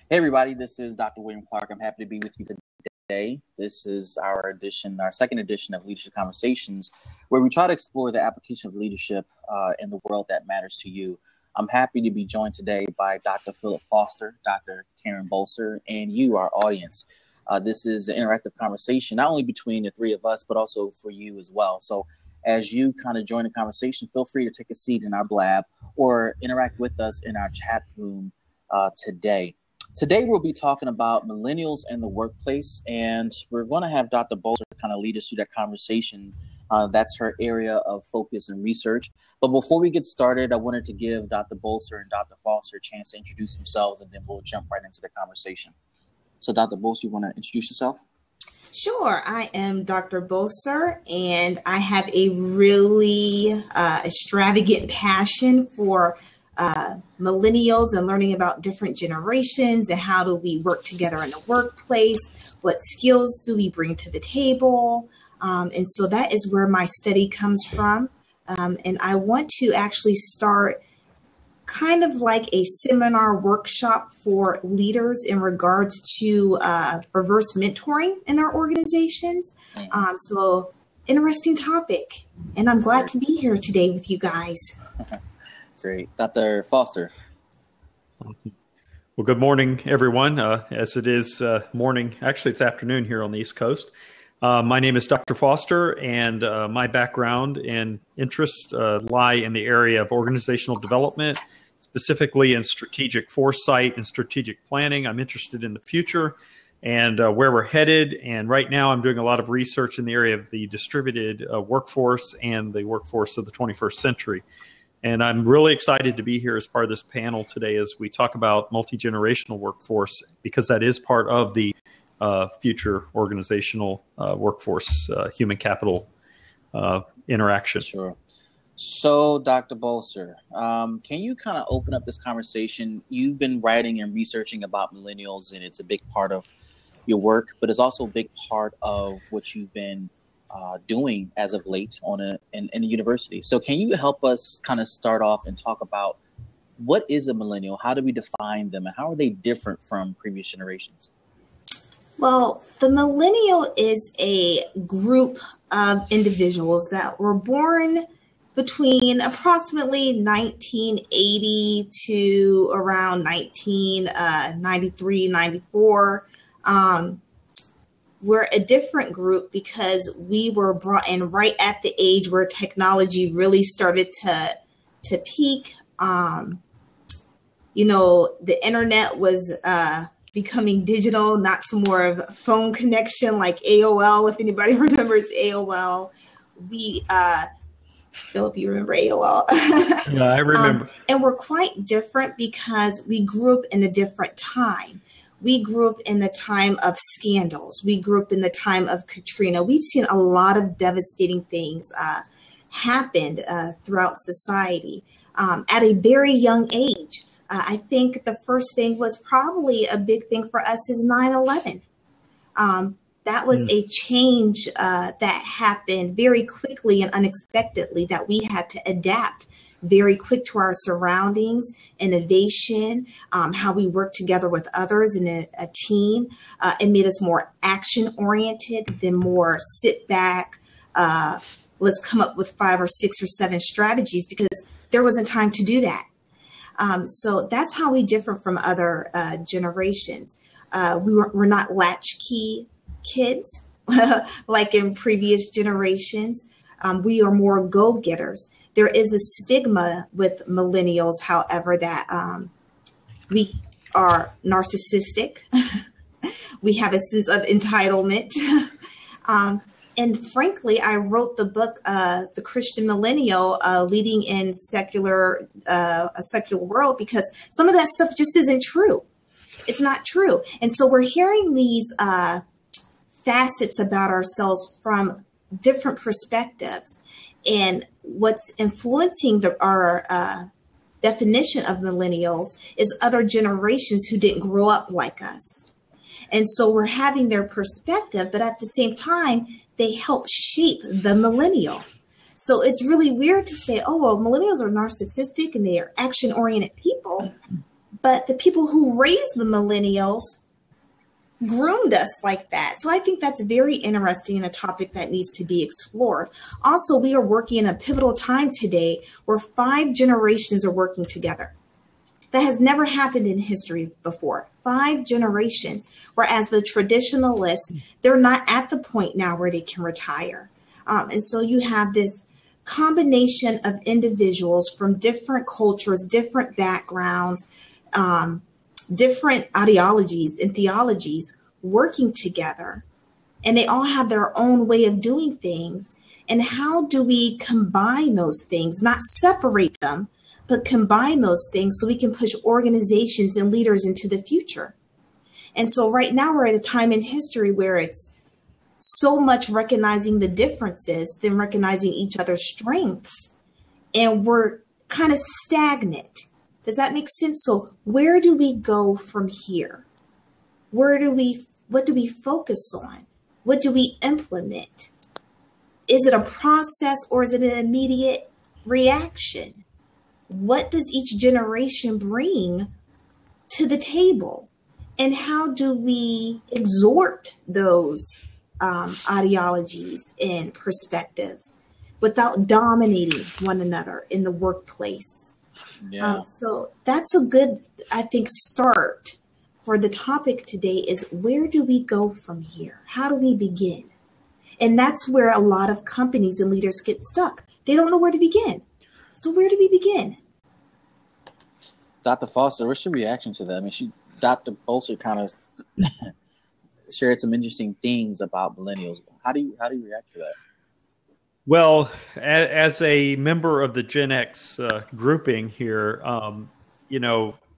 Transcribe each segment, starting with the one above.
Hey everybody, this is Dr. William Clark. I'm happy to be with you today. This is our second edition of Leadership Conversations, where we try to explore the application of leadership in the world that matters to you. I'm happy to be joined today by Dr. Philip Foster, Dr. Karen Bolser, and you, our audience. This is an interactive conversation, not only between the three of us, but also for you as well. So as you kind of join the conversation, feel free to take a seat in our blab or interact with us in our chat room today. Today, we'll be talking about millennials and the workplace, and we're going to have Dr. Bolser kind of lead us through that conversation. That's her area of focus and research. But before we get started, I wanted to give Dr. Bolser and Dr. Foster a chance to introduce themselves, and then we'll jump right into the conversation. So, Dr. Bolser, you want to introduce yourself? Sure. I am Dr. Bolser, and I have a really extravagant passion for millennials and learning about different generations and how do we work together in the workplace, what skills do we bring to the table. And so that is where my study comes from. And I want to actually start kind of like a seminar workshop for leaders in regards to reverse mentoring in their organizations. So interesting topic. And I'm glad to be here today with you guys. Great. Dr. Foster. Well, good morning, everyone. As it is morning, actually it's afternoon here on the East Coast. My name is Dr. Foster, and my background and interests lie in the area of organizational development, specifically in strategic foresight and strategic planning. I'm interested in the future and where we're headed. And right now I'm doing a lot of research in the area of the distributed workforce and the workforce of the 21st century. And I'm really excited to be here as part of this panel today as we talk about multi-generational workforce, because that is part of the future organizational workforce, human capital interaction. Sure. So, Dr. Bolser, can you kind of open up this conversation? You've been writing and researching about millennials, and it's a big part of your work, but it's also a big part of what you've been doing as of late in the university. So can you help us kind of start off and talk about what is a millennial? How do we define them? And how are they different from previous generations? Well, the millennial is a group of individuals that were born between approximately 1980 to around 1993, 94. We're a different group because we were brought in right at the age where technology really started to peak. The internet was becoming digital, not some more of a phone connection like AOL, if anybody remembers AOL. Philip, you remember AOL? Yeah, I remember. And we're quite different because we grew up in a different time. We grew up in the time of scandals. We grew up in the time of Katrina. We've seen a lot of devastating things happen throughout society at a very young age. I think the first thing was probably a big thing for us is 9/11. That was a change that happened very quickly and unexpectedly that we had to adapt very quick to our surroundings, innovation, how we work together with others in a team. It made us more action-oriented than more sit back. Let's come up with 5 or 6 or 7 strategies because there wasn't time to do that. So that's how we differ from other generations. We're not latchkey kids like in previous generations. We are more go-getters. There is a stigma with millennials, however, that we are narcissistic. We have a sense of entitlement. And frankly, I wrote the book, The Christian Millennial, Leading in a Secular World, because some of that stuff just isn't true. It's not true. And so we're hearing these facets about ourselves from different perspectives. And what's influencing our definition of millennials is other generations who didn't grow up like us. And so we're having their perspective, but at the same time, they help shape the millennial. So it's really weird to say, oh, well, millennials are narcissistic and they are action-oriented people. but the people who raised the millennials groomed us like that. So I think that's very interesting and a topic that needs to be explored. Also, we are working in a pivotal time today where 5 generations are working together. That has never happened in history before. 5 generations, whereas the traditionalists, they're not at the point now where they can retire. And so you have this combination of individuals from different cultures, different backgrounds, different ideologies and theologies working together, and they all have their own way of doing things. And how do we combine those things, not separate them, but combine those things so we can push organizations and leaders into the future? And so right now we're at a time in history where it's so much recognizing the differences than recognizing each other's strengths, and we're kind of stagnant. Does that make sense? So where do we go from here? What do we focus on? What do we implement? Is it a process or is it an immediate reaction? What does each generation bring to the table? And how do we exhort those ideologies and perspectives without dominating one another in the workplace? Yeah. So that's a good, I think, start for the topic today is where do we go from here? How do we begin? And that's where a lot of companies and leaders get stuck. They don't know where to begin. So where do we begin? Dr. Foster, what's your reaction to that? I mean, Dr. Bolzer kind of shared some interesting things about millennials. How do you react to that? Well, as a member of the Gen X grouping here,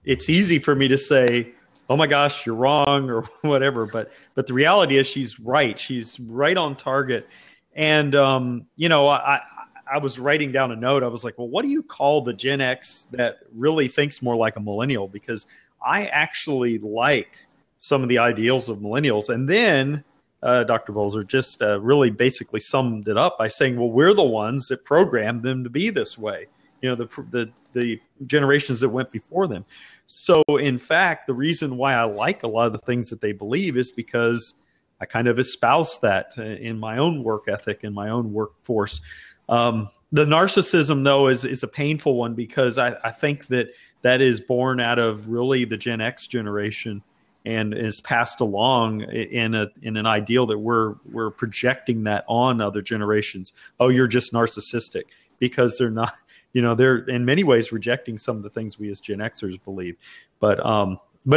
it's easy for me to say, "Oh my gosh, you're wrong," or whatever. But the reality is, she's right. She's right on target. And I was writing down a note. I was like, "Well, what do you call the Gen X that really thinks more like a millennial?" Because I actually like some of the ideals of millennials, and then Dr. Bolzer just really basically summed it up by saying, well, we're the ones that programmed them to be this way, the generations that went before them. So, in fact, the reason why I like a lot of the things that they believe is because I kind of espouse that in my own work ethic, in my own workforce. The narcissism, though, is a painful one because I think that is born out of really the Gen X generation, and is passed along in an ideal that we're projecting that on other generations. Oh, you're just narcissistic, because they're not, they're in many ways rejecting some of the things we as Gen Xers believe. But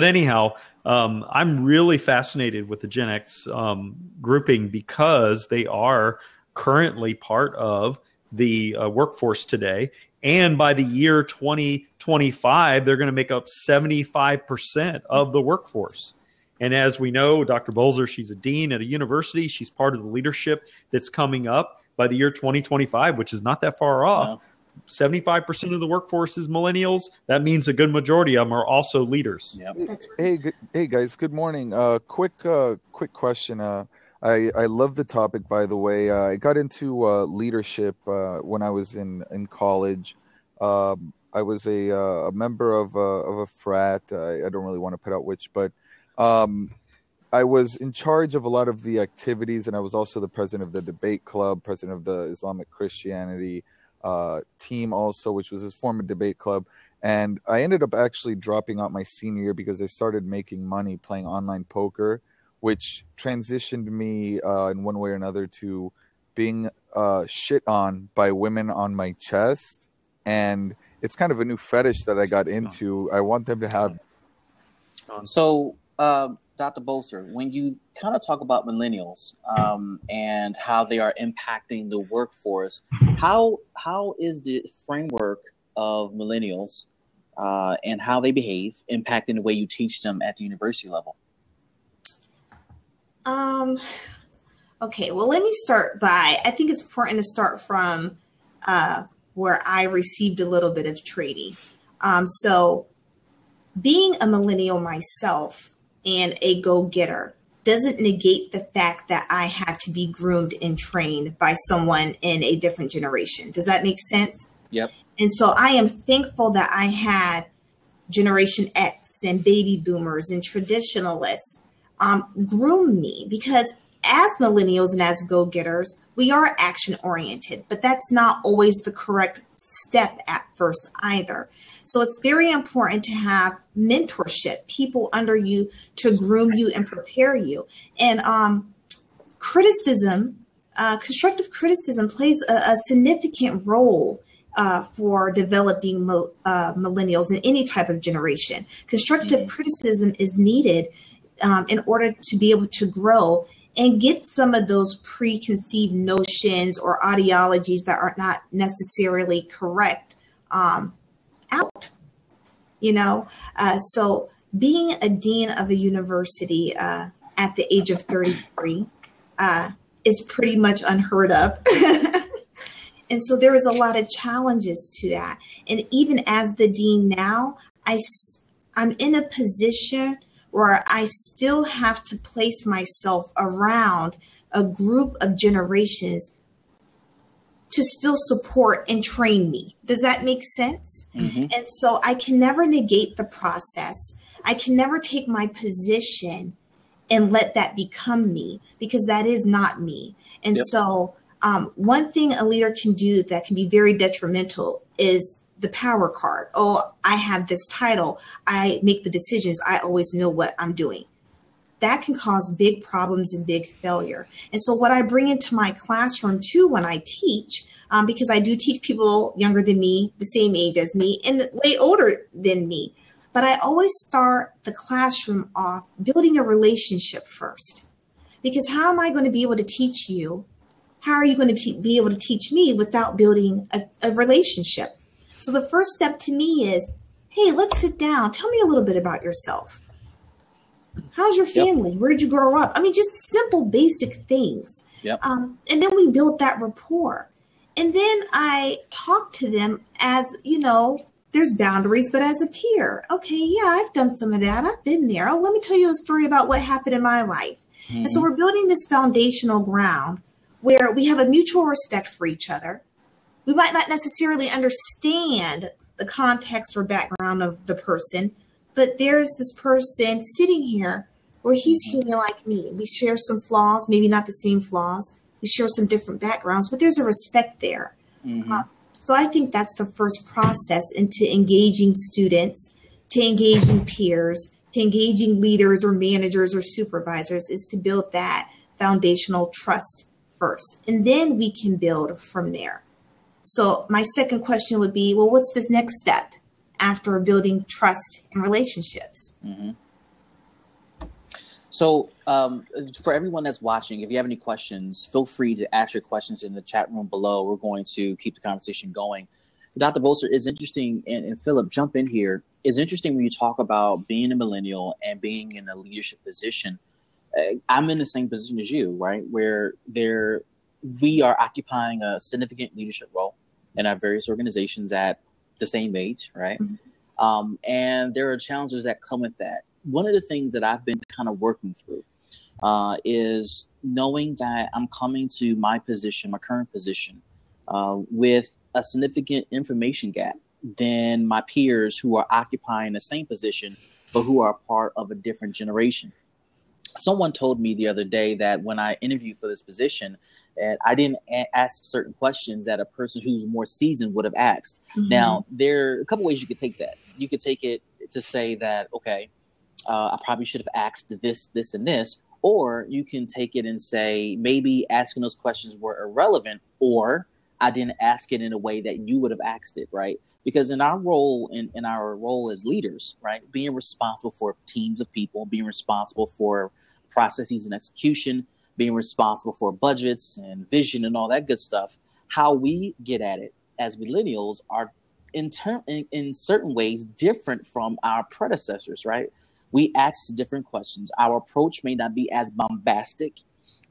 anyhow, I'm really fascinated with the Gen X grouping because they are currently part of the workforce today. And by the year 2025, they're going to make up 75% of the workforce. And as we know, Dr. Bolzer, she's a dean at a university. She's part of the leadership that's coming up by the year 2025, which is not that far off. No. 75% of the workforce is millennials. That means a good majority of them are also leaders. Yep. Hey guys, good morning. Quick question. I love the topic, by the way. I got into leadership when I was in college. I was a member of a frat. I don't really want to put out which, but I was in charge of a lot of the activities, and I was also the president of the debate club, president of the Islamic Christianity team also, which was his former debate club. And I ended up actually dropping out my senior year because I started making money playing online poker, which transitioned me in one way or another to being shit on by women on my chest. And it's kind of a new fetish that I got into. I want them to have. So, Dr. Bolzer, when you kind of talk about millennials and how they are impacting the workforce, how is the framework of millennials and how they behave impacting the way you teach them at the university level? Okay, well, let me start by, I think it's important to start from where I received a little bit of training. So being a millennial myself and a go-getter doesn't negate the fact that I had to be groomed and trained by someone in a different generation. Does that make sense? Yep. And so I am thankful that I had Generation X and baby boomers and traditionalists groom me, because as millennials and as go-getters, we are action oriented, but that's not always the correct step at first either. So it's very important to have mentorship, people under you to groom you and prepare you. And constructive criticism plays a significant role for developing millennials in any type of generation. Constructive criticism is needed in order to be able to grow and get some of those preconceived notions or ideologies that are not necessarily correct out. So being a dean of a university at the age of 33 is pretty much unheard of. And so there is a lot of challenges to that. And even as the dean now, I'm in a position where I still have to place myself around a group of generations to still support and train me. Does that make sense? Mm-hmm. And so I can never negate the process. I can never take my position and let that become me, because that is not me. And so one thing a leader can do that can be very detrimental is the power card. Oh, I have this title. I make the decisions. I always know what I'm doing. That can cause big problems and big failure. And so what I bring into my classroom too when I teach, because I do teach people younger than me, the same age as me, and way older than me. But I always start the classroom off building a relationship first. Because how am I going to be able to teach you? How are you going to be able to teach me without building a relationship? So the first step to me is, hey, let's sit down. Tell me a little bit about yourself. How's your family? Yep. Where did you grow up? I mean, just simple, basic things. Yep. And then we build that rapport. And then I talk to them as, there's boundaries, but as a peer. Okay, yeah, I've done some of that. I've been there. Oh, let me tell you a story about what happened in my life. Mm-hmm. And so we're building this foundational ground where we have a mutual respect for each other. We might not necessarily understand the context or background of the person, but there's this person sitting here where he's human like me. We share some flaws, maybe not the same flaws. We share some different backgrounds, but there's a respect there. Mm-hmm. So I think that's the first process into engaging students, to engaging peers, to engaging leaders or managers or supervisors, is to build that foundational trust first. And then we can build from there. So my second question would be, well, what's this next step after building trust and relationships? Mm-hmm. So for everyone that's watching, if you have any questions, feel free to ask your questions in the chat room below. We're going to keep the conversation going. Dr. Bolster, is interesting, and Philip, jump in here. It's interesting when you talk about being a millennial and being in a leadership position. I'm in the same position as you, right? Where we are occupying a significant leadership role in our various organizations at the same age, right? Mm-hmm. And there are challenges that come with that. One of the things that I've been kind of working through is knowing that I'm coming to my position, my current position, with a significant information gap than my peers who are occupying the same position, but who are part of a different generation. Someone told me the other day that when I interviewed for this position, and I didn't ask certain questions that a person who's more seasoned would have asked. Mm-hmm. Now, there are a couple ways you could take that. You could take it to say that, okay, I probably should have asked this, this, and this. Or you can take it and say, maybe asking those questions were irrelevant, or I didn't ask it in a way that you would have asked it, right? Because in our role, in our role as leaders, right, being responsible for teams of people, being responsible for processes and execution, being responsible for budgets and vision and all that good stuff, how we get at it as millennials are in certain ways different from our predecessors, right? We ask different questions. Our approach may not be as bombastic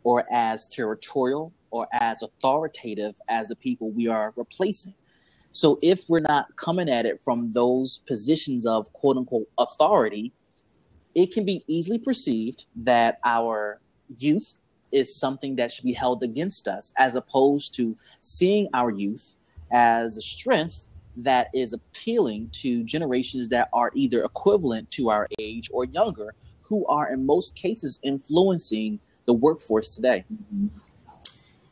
or as territorial or as authoritative as the people we are replacing. So if we're not coming at it from those positions of quote unquote authority, it can be easily perceived that our youth is something that should be held against us, as opposed to seeing our youth as a strength that is appealing to generations that are either equivalent to our age or younger, who are in most cases influencing the workforce today.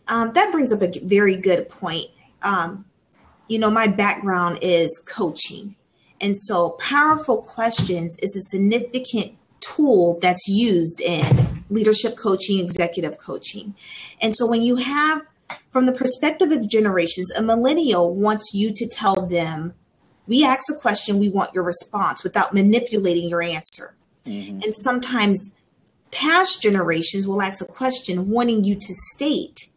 That brings up a very good point. My background is coaching. And so Powerful Questions is a significant tool that's used in leadership coaching, executive coaching. And so when you have, from the perspective of generations, a millennial wants you to tell them, we ask a question, we want your response without manipulating your answer. Mm-hmm. And sometimes past generations will ask a question wanting you to state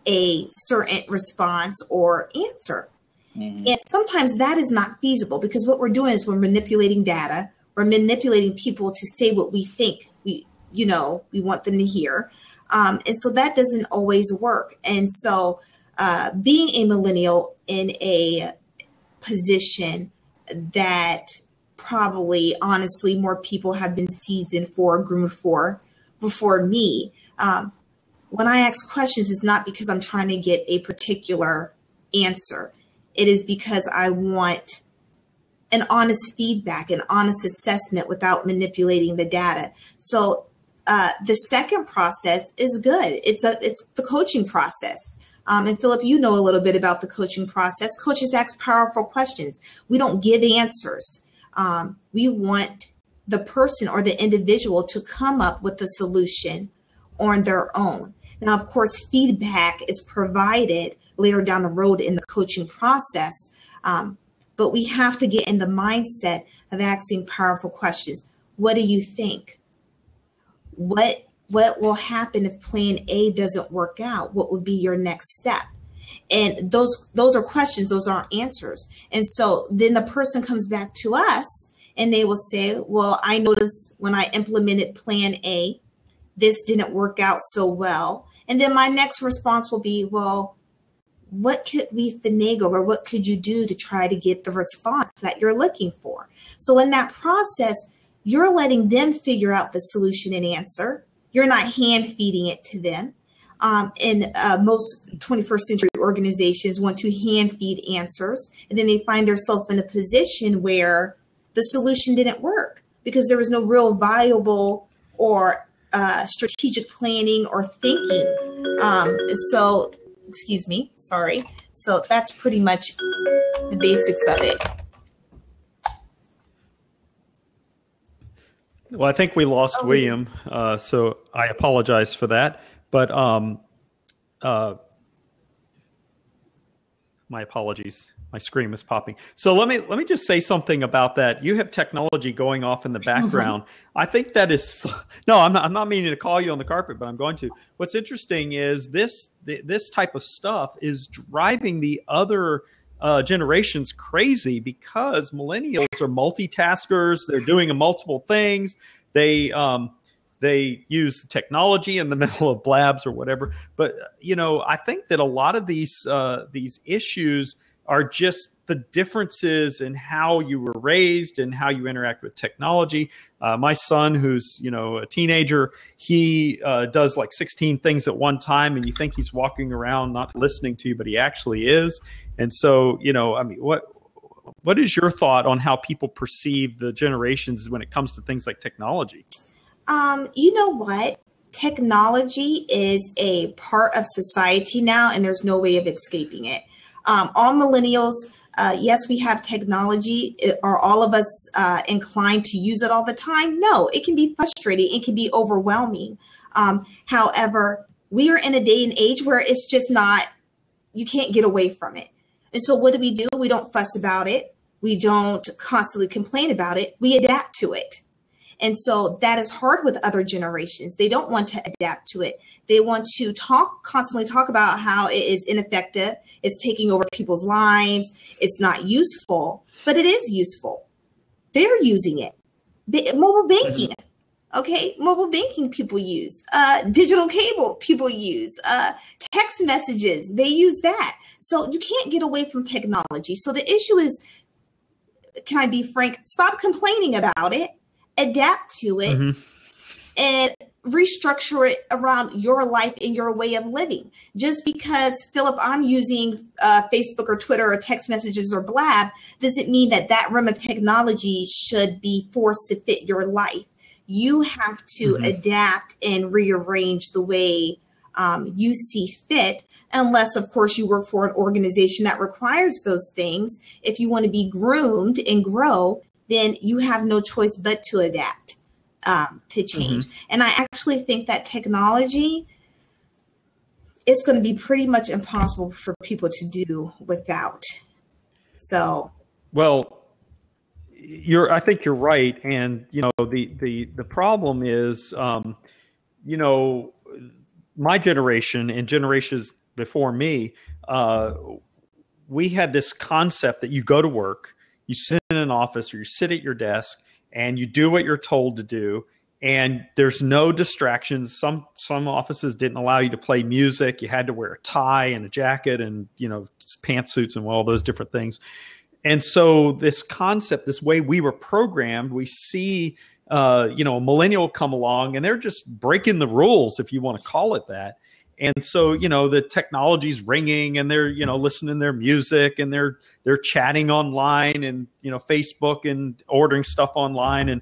a certain response or answer. Mm-hmm. And sometimes that is not feasible, because what we're doing is we're manipulating data. We're manipulating people to say what we think we want them to hear. And so that doesn't always work. And so being a millennial in a position that probably, honestly, more people have been seasoned for, groomed for before me, when I ask questions, it's not because I'm trying to get a particular answer. It is because I want an honest feedback, an honest assessment without manipulating the data. So the second process is good. It's the coaching process. And Philip, you know a little bit about the coaching process. Coaches ask powerful questions. We don't give answers. We want the person or the individual to come up with a solution on their own. Now, of course, feedback is provided later down the road in the coaching process. But we have to get in the mindset of asking powerful questions. What do you think? What will happen if plan A doesn't work out? What would be your next step? And those are questions, those aren't answers. And so then the person comes back to us and they will say, well, I noticed when I implemented plan A, this didn't work out so well. And then my next response will be, well, what could we finagle, or what could you do to try to get the response that you're looking for? So in that process, you're letting them figure out the solution and answer. You're not hand feeding it to them. And most 21st century organizations want to hand feed answers, and then they find themselves in a position where the solution didn't work because there was no real viable or strategic planning or thinking. So that's pretty much the basics of it. Well, I think we lost William, so I apologize for that. But my apologies. My screen was popping. So let me just say something about that. You have technology going off in the background. I think that is I'm not meaning to call you on the carpet, but I'm going to. What's interesting is this type of stuff is driving the other generations crazy, because millennials are multitaskers. They're doing multiple things. They use technology in the middle of blabs or whatever. But I think that a lot of these issues are just the differences in how you were raised and how you interact with technology. My son, who's a teenager, he does like 16 things at one time, and you think he's walking around not listening to you, but he actually is. And so, what is your thought on how people perceive the generations when it comes to things like technology? You know what? Technology is a part of society now, and there's no way of escaping it. All millennials, yes, we have technology. Are all of us inclined to use it all the time? No, it can be frustrating. It can be overwhelming. However, we are in a day and age where it's just not, you can't get away from it. And so what do? We don't fuss about it. We don't constantly complain about it. We adapt to it. And so that is hard with other generations. They don't want to adapt to it. They want to constantly talk about how it is ineffective. It's taking over people's lives. It's not useful, but it is useful. They're using it. Mobile banking. Okay. Mobile banking people use, digital cable people use, text messages. They use that. So you can't get away from technology. So the issue is, can I be frank? Stop complaining about it. Adapt to it, and restructure it around your life and your way of living. Just because, Philip, I'm using Facebook or Twitter or text messages or Blab, doesn't mean that that realm of technology should be forced to fit your life. You have to adapt and rearrange the way you see fit, unless, of course, you work for an organization that requires those things. If you want to be groomed and grow, then you have no choice but to adapt. To change. And I actually think that technology is going to be pretty much impossible for people to do without. So, well, I think you're right. And, the problem is, my generation and generations before me, we had this concept that you go to work, you sit in an office or you sit at your desk, and you do what you're told to do, and there's no distractions. Some offices didn't allow you to play music. You had to wear a tie and a jacket and, pantsuits and all those different things. And so this concept, this way we were programmed, we see, a millennial come along and they're just breaking the rules, if you want to call it that. And so, the technology's ringing and they're, listening to their music and they're chatting online and, Facebook and ordering stuff online and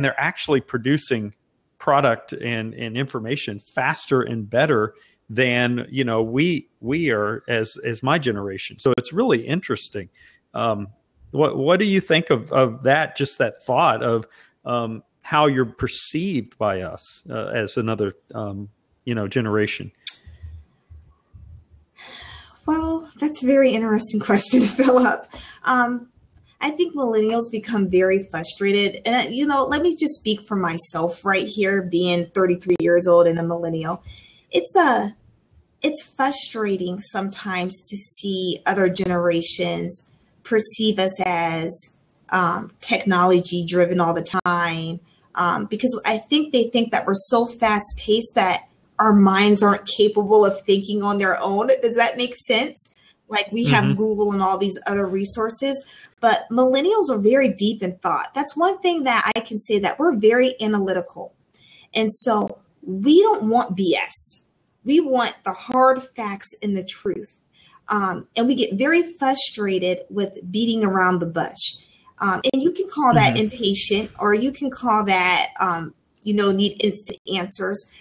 they're actually producing product and information faster and better than, we are as my generation. So it's really interesting. What do you think of that, just that thought of how you're perceived by us as another generation? Well, that's a very interesting question, Philip. I think millennials become very frustrated. And, let me just speak for myself right here, being 33 years old and a millennial. It's frustrating sometimes to see other generations perceive us as technology driven all the time, because I think they think that we're so fast paced that our minds aren't capable of thinking on their own. Does that make sense? Like we have Google and all these other resources, but millennials are very deep in thought. That's one thing that I can say, that we're very analytical. And so we don't want BS. We want the hard facts and the truth. And we get very frustrated with beating around the bush. And you can call that impatient, or you can call that, need instant answers.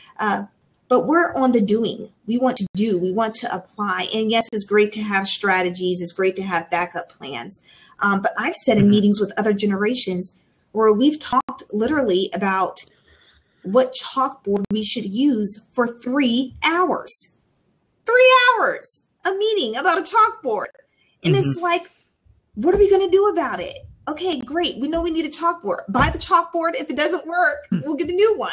But we're on the doing. We want to do, we want to apply. And yes, it's great to have strategies. It's great to have backup plans. But I've sat in meetings with other generations where we've talked literally about what chalkboard we should use for 3 hours. 3 hours, a meeting about a chalkboard. And it's like, what are we going to do about it? Okay, great. We know we need a chalkboard. Buy the chalkboard. If it doesn't work, we'll get a new one.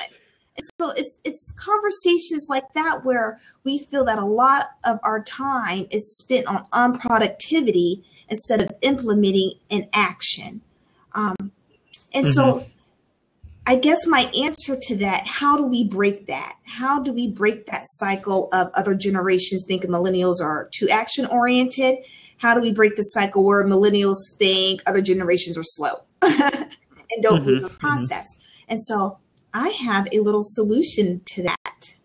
And so it's conversations like that where we feel that a lot of our time is spent on unproductivity instead of implementing an action. So I guess my answer to that, how do we break that? How do we break that cycle of other generations thinking millennials are too action oriented? How do we break the cycle where millennials think other generations are slow and don't move the process? And so I have a little solution to that.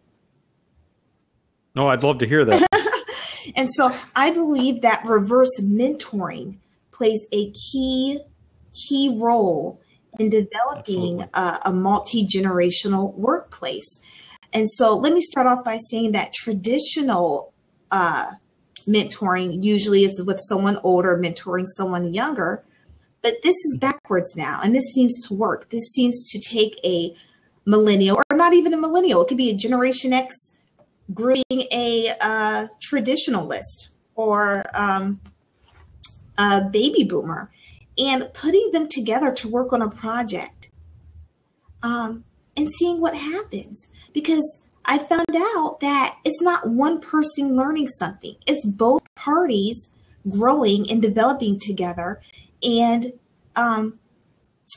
Oh, I'd love to hear that. And so I believe that reverse mentoring plays a key role in developing a multi-generational workplace. And so let me start off by saying that traditional mentoring usually is with someone older mentoring someone younger, but this is backwards now, and this seems to work. This seems to take a millennial, or not even a millennial, it could be a Generation X grouping a traditionalist or a baby boomer, and putting them together to work on a project and seeing what happens. Because I found out that it's not one person learning something. It's both parties growing and developing together and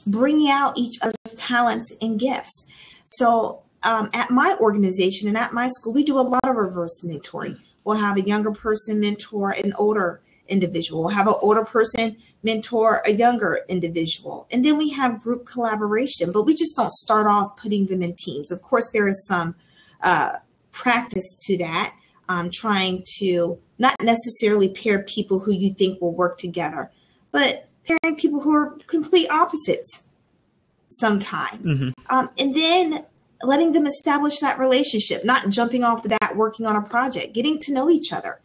bringing out each other's talents and gifts. So at my organization and at my school, we do a lot of reverse mentoring. We'll have a younger person mentor an older individual. We'll have an older person mentor a younger individual. And then we have group collaboration, but we just don't start off putting them in teams. Of course, there is some practice to that, trying to not necessarily pair people who you think will work together, but pairing people who are complete opposites sometimes. And then letting them establish that relationship, not jumping off the bat, working on a project, getting to know each other,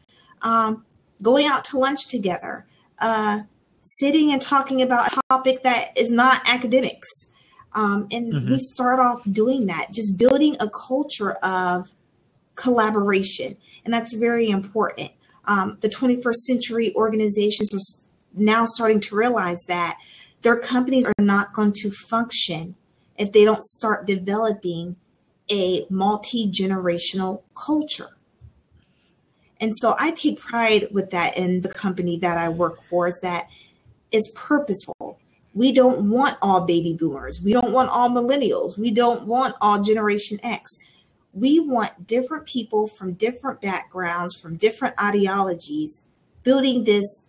going out to lunch together, sitting and talking about a topic that is not academics. And we start off doing that, just building a culture of collaboration. And that's very important. The 21st century organizations are now starting to realize that their companies are not going to function if they don't start developing a multi-generational culture. And so I take pride with that in the company that I work for, is that it's purposeful. We don't want all baby boomers. We don't want all millennials. We don't want all Generation X. We want different people from different backgrounds, from different ideologies, building this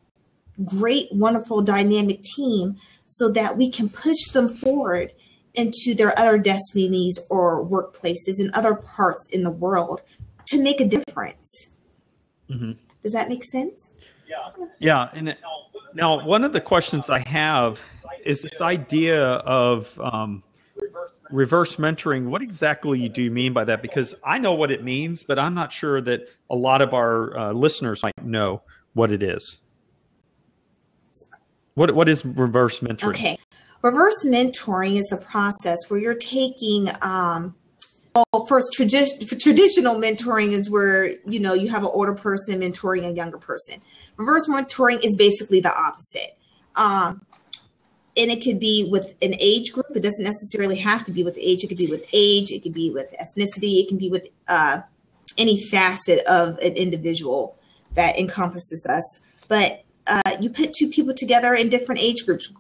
great, wonderful, dynamic team so that we can push them forward into their other destinies or workplaces in other parts in the world to make a difference. Does that make sense? Yeah. And now, one of the questions I have is this idea of reverse mentoring. What exactly do you mean by that? Because I know what it means, but I'm not sure that a lot of our listeners might know what it is. What is reverse mentoring? Okay. Reverse mentoring is the process where you're taking, first traditional mentoring is where, you have an older person mentoring a younger person. Reverse mentoring is basically the opposite. And it could be with an age group. It doesn't necessarily have to be with age. It could be with age. It could be with ethnicity. It can be with any facet of an individual that encompasses us. But you put two people together in different age groups,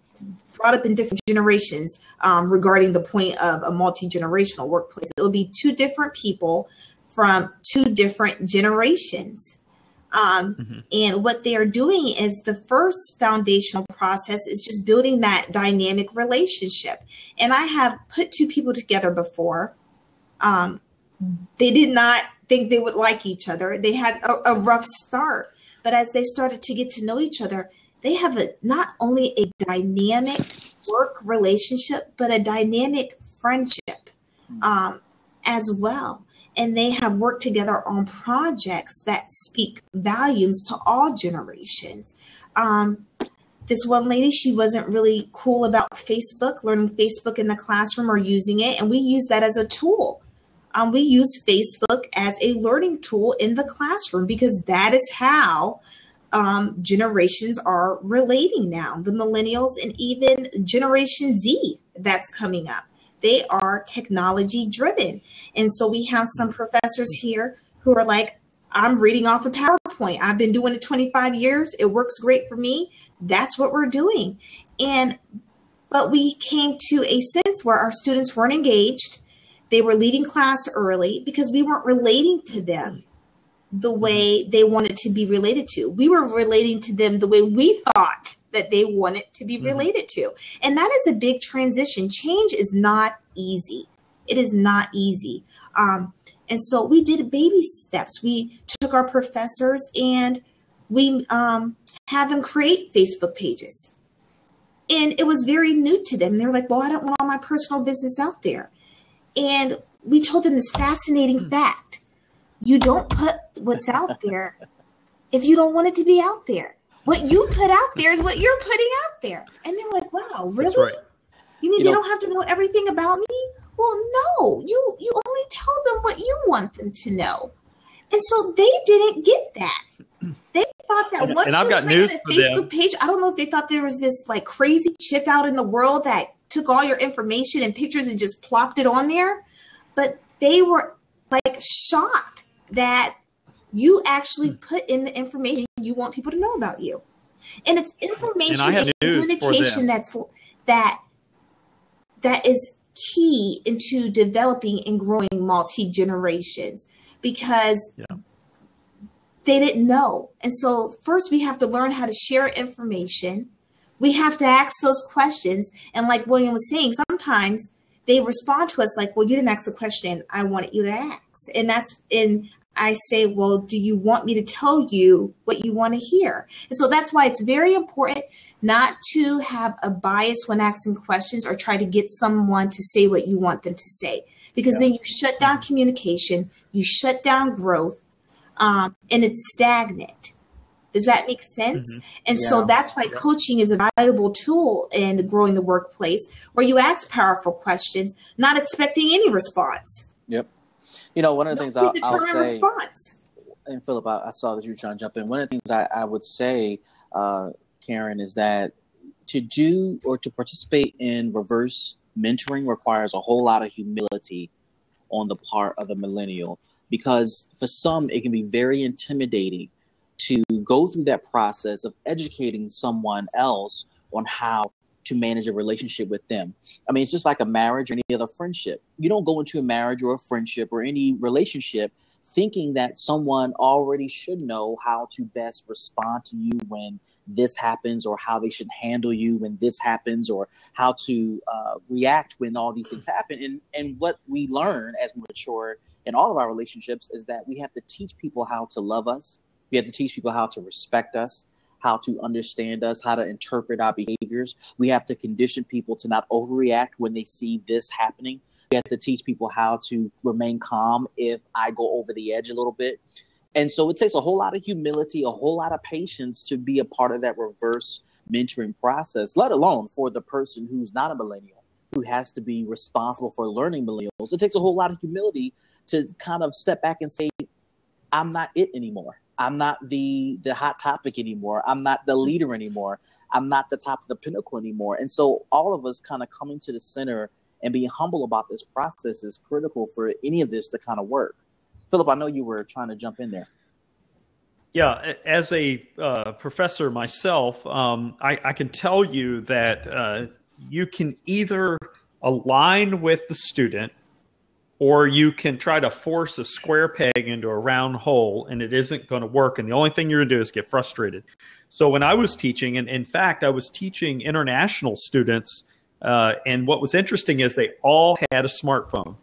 brought up in different generations, regarding the point of a multi-generational workplace. It will be two different people from two different generations. And what they are doing is the first foundational process is just building that dynamic relationship. And I have put two people together before. They did not think they would like each other. They had a rough start. But as they started to get to know each other, they have not only a dynamic work relationship, but a dynamic friendship as well. And they have worked together on projects that speak volumes to all generations. This one lady, she wasn't really cool about Facebook, learning Facebook in the classroom or using it. And we use that as a tool. We use Facebook as a learning tool in the classroom because that is how generations are relating now. The millennials and even Generation Z that's coming up. They are technology driven. And so we have some professors here who are like, I'm reading off a PowerPoint. I've been doing it 25 years. It works great for me. That's what we're doing. But we came to a sense where our students weren't engaged. They were leaving class early because we weren't relating to them the way they wanted to be related to. We were relating to them the way we thought that they wanted to be related to. And that is a big transition. Change is not easy. It is not easy. And so we did baby steps. We took our professors and we had them create Facebook pages. And it was very new to them. They were like, well, I don't want all my personal business out there. And we told them this fascinating fact. You don't put what's out there if you don't want it to be out there. What you put out there is what you're putting out there. And they're like, wow, really? That's right. You mean they don't have to know everything about me? Well, no, you only tell them what you want them to know. And so they didn't get that. They thought that once you created a Facebook page, I don't know if they thought there was this like crazy chip out in the world that took all your information and pictures and just plopped it on there. But they were like shocked that you actually put in the information you want people to know about you. And it's information and communication that is key into developing and growing multi-generations, because They didn't know. And so first we have to learn how to share information. We have to ask those questions. And like William was saying, sometimes they respond to us like, well, you didn't ask the question I wanted you to ask. And I say, well, do you want me to tell you what you want to hear? And so that's why it's very important not to have a bias when asking questions or try to get someone to say what you want them to say, because then you shut down communication, you shut down growth, and it's stagnant. Does that make sense? Mm-hmm. And so that's why coaching is a valuable tool in growing the workplace, where you ask powerful questions, not expecting any response. Yep. One of the things I'll say, response. And Philip, I saw that you were trying to jump in. One of the things I would say, Karen, is that to do or to participate in reverse mentoring requires a whole lot of humility on the part of a millennial, because for some, it can be very intimidating to go through that process of educating someone else on how to manage a relationship with them. I mean, it's just like a marriage or any other friendship. You don't go into a marriage or a friendship or any relationship thinking that someone already should know how to best respond to you when this happens, or how they should handle you when this happens, or how to react when all these things happen. And what we learn as we mature in all of our relationships is that we have to teach people how to love us. We have to teach people how to respect us, how to understand us, how to interpret our behaviors. We have to condition people to not overreact when they see this happening. We have to teach people how to remain calm if I go over the edge a little bit. And so it takes a whole lot of humility, a whole lot of patience to be a part of that reverse mentoring process, let alone for the person who's not a millennial, who has to be responsible for learning millennials. It takes a whole lot of humility to kind of step back and say, I'm not it anymore. I'm not the hot topic anymore. I'm not the leader anymore. I'm not the top of the pinnacle anymore. And so all of us kind of coming to the center and being humble about this process is critical for any of this to kind of work. Philip, I know you were trying to jump in there. Yeah, as a professor myself, I can tell you that you can either align with the student, or you can try to force a square peg into a round hole, and it isn't going to work. And the only thing you're going to do is get frustrated. So when I was teaching, and in fact, I was teaching international students, and what was interesting is they all had a smartphone,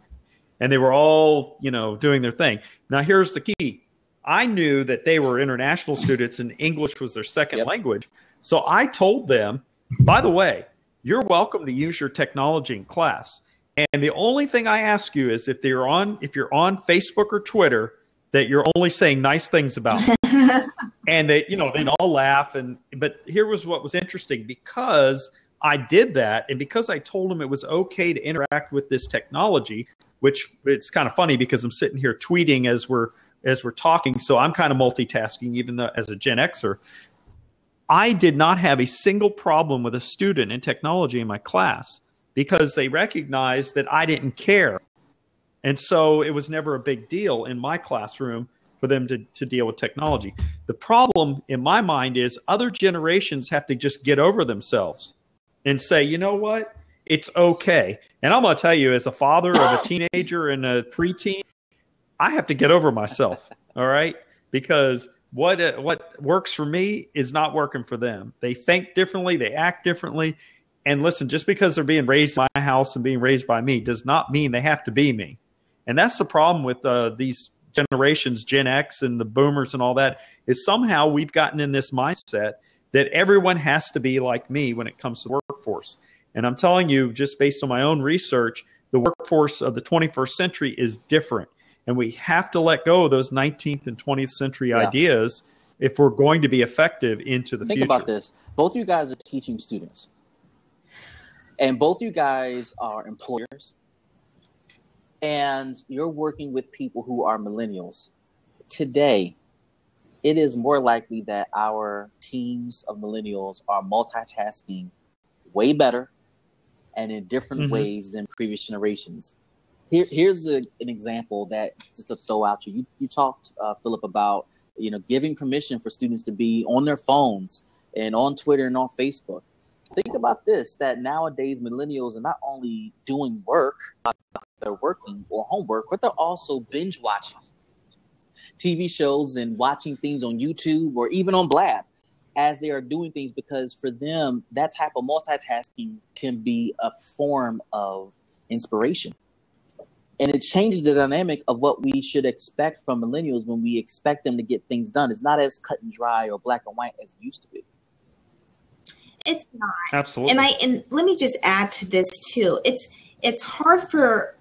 and they were all, doing their thing. Now, here's the key. I knew that they were international students and English was their second language. So I told them, by the way, you're welcome to use your technology in class. And the only thing I ask you is if you're on Facebook or Twitter, that you're only saying nice things about them. And they'd all laugh. But here was what was interesting, because I did that, and because I told them it was okay to interact with this technology, which it's kind of funny because I'm sitting here tweeting as we're talking, so I'm kind of multitasking, even though as a Gen Xer. I did not have a single problem with a student in technology in my class, because they recognized that I didn't care. And so it was never a big deal in my classroom for them to deal with technology. The problem in my mind is other generations have to just get over themselves and say, you know what, it's okay. And I'm going to tell you, as a father of a teenager and a preteen, I have to get over myself, all right? Because what works for me is not working for them. They think differently, they act differently. And listen, just because they're being raised in my house and being raised by me does not mean they have to be me. And that's the problem with these generations, Gen X and the boomers and all that, is somehow we've gotten in this mindset that everyone has to be like me when it comes to the workforce. And I'm telling you, just based on my own research, the workforce of the 21st century is different. And we have to let go of those 19th and 20th century ideas if we're going to be effective into the future. Think about this. Both you guys are teaching students. And both you guys are employers, and you're working with people who are millennials. Today, it is more likely that our teams of millennials are multitasking way better and in different ways than previous generations. Here's an example that, just to throw out you talked, Philip, about giving permission for students to be on their phones and on Twitter and on Facebook. Think about this, that nowadays millennials are not only doing work, they're working or homework, but they're also binge watching. TV shows and watching things on YouTube or even on Blab as they are doing things, because for them, that type of multitasking can be a form of inspiration. And it changes the dynamic of what we should expect from millennials when we expect them to get things done. It's not as cut and dry or black and white as it used to be. It's not. Absolutely. And let me just add to this too. It's hard for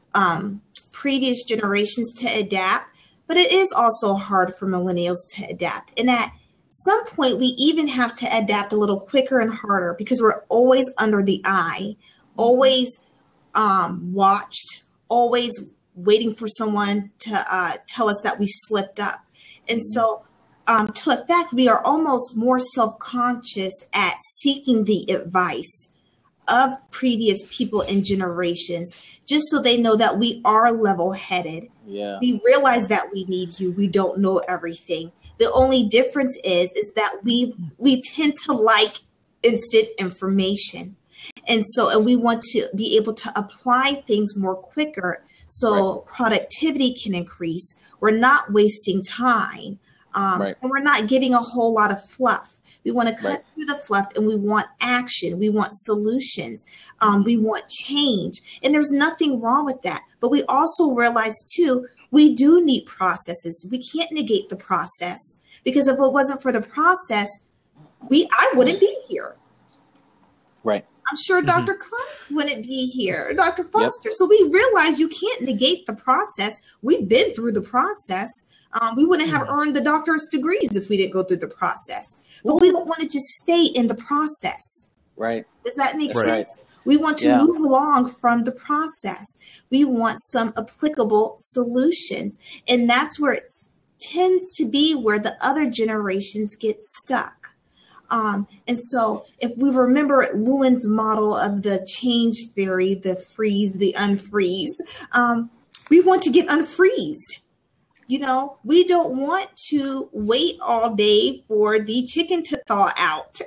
previous generations to adapt, but it is also hard for millennials to adapt. And at some point, we even have to adapt a little quicker and harder because we're always under the eye, always watched, always waiting for someone to tell us that we slipped up. And so to effect, we are almost more self-conscious at seeking the advice of previous people and generations, just so they know that we are level-headed. Yeah. We realize that we need you. We don't know everything. The only difference is that we tend to like instant information. And we want to be able to apply things more quicker so productivity can increase. We're not wasting time. And we're not giving a whole lot of fluff. We want to cut through the fluff, and we want action. We want solutions. We want change. And there's nothing wrong with that. But we also realize, too, we do need processes. We can't negate the process, because if it wasn't for the process, I wouldn't be here. Right. I'm sure Dr. Clark wouldn't be here, Dr. Foster. Yep. So we realize you can't negate the process. We've been through the process. We wouldn't have earned the doctorate degrees if we didn't go through the process. But we don't want to just stay in the process. Right. Does that make Right. sense? We want to move along from the process. We want some applicable solutions. And that's where it tends to be where the other generations get stuck. And so if we remember Lewin's model of the change theory, the freeze, the unfreeze, we want to get unfreezed. You know, we don't want to wait all day for the chicken to thaw out.